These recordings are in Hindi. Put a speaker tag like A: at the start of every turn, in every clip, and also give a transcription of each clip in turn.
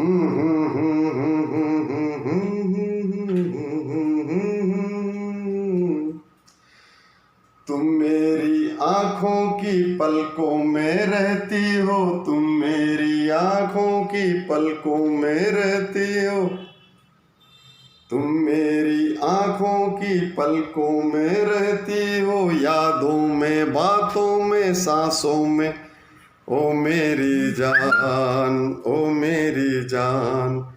A: तुम मेरी आँखों की पलकों में रहती हो, तुम मेरी आँखों की पलकों में रहती हो, तुम मेरी आँखों की पलकों में रहती हो, यादों में, बातों में, सांसों में, ओ मेरी जान, ओ मेरी जान।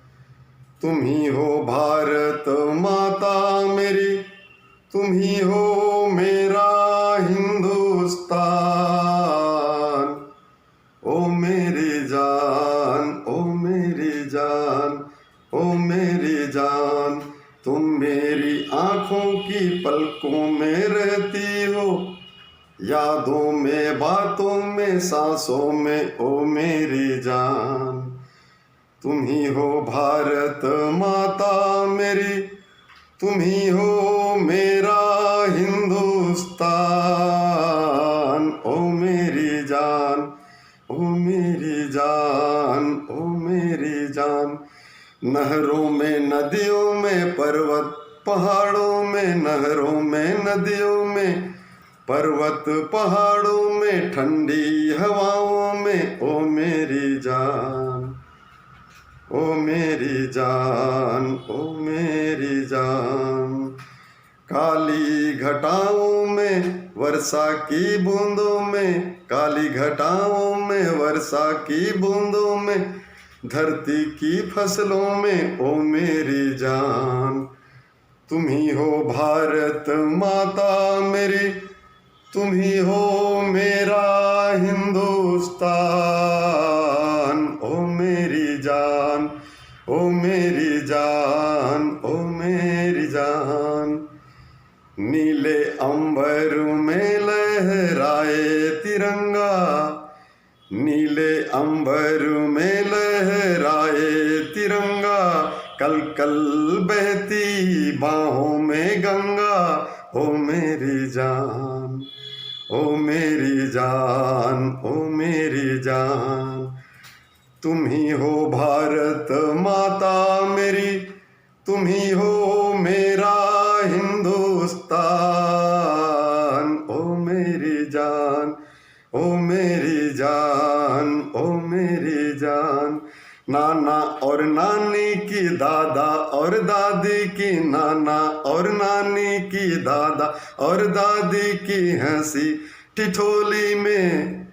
A: तुम ही हो भारत माता मेरी, तुम ही हो मेरा हिंदुस्तान, ओ मेरी जान, ओ मेरी जान, ओ मेरी जान। तुम मेरी आँखों की पलकों में रहती हो, यादों में, बातों में, सांसों में, ओ मेरी जान। तुम ही हो भारत माता मेरी, तुम ही हो मेरा हिंदुस्तान, ओ मेरी जान, ओ मेरी जान, ओ मेरी जान। नहरों में, नदियों में, पर्वत पहाड़ों में, नहरों में, नदियों में, पर्वत पहाड़ों में, ठंडी हवाओं में, ओ मेरी जान, ओ मेरी जान, ओ मेरी जान। काली घटाओं में, वर्षा की बूंदों में, काली घटाओं में, वर्षा की बूंदों में, धरती की फसलों में, ओ मेरी जान। तुम ही हो भारत माता मेरी, तुम ही हो मेरा हिंदुस्तान, ओ मेरी जान, ओ मेरी जान, ओ मेरी जान। नीले अंबर में लहराए तिरंगा, नीले अंबर में लहराए तिरंगा, कल कल बहती बाहों में गंगा, ओ मेरी जान, ओ मेरी जान, ओ मेरी जान। तुम ही हो भारत माता मेरी, तुम ही हो मेरा हिंदुस्तान, ओ मेरी जान, ओ मेरी जान, ओ मेरी जान। नाना और नानी की, दादा और दादी की, नाना और नानी की, दादा और दादी की हंसी ठिठोली में,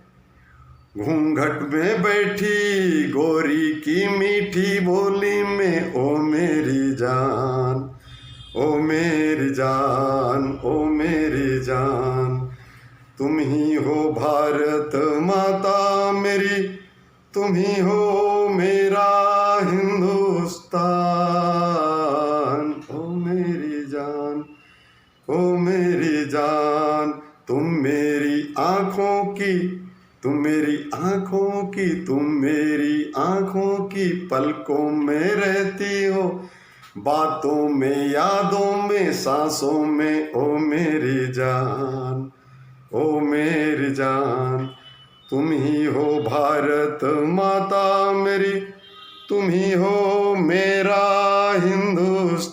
A: घूंघट में बैठी गोरी की मीठी बोली में, ओ मेरी जान, ओ मेरी जान, ओ मेरी जान। तुम ही हो भारत माता मेरी, तुम ही हो मेरा हिंदुस्तान, ओ मेरी जान, ओ मेरी जान। तुम मेरी आँखों की, तुम मेरी आँखों की, तुम मेरी आँखों की पलकों में रहती हो, बातों में, यादों में, सांसों में, ओ मेरी जान, ओ मेरी जान। तुम ही हो भारत माता मेरी, तुम ही हो मेरा हिंदुस्तान।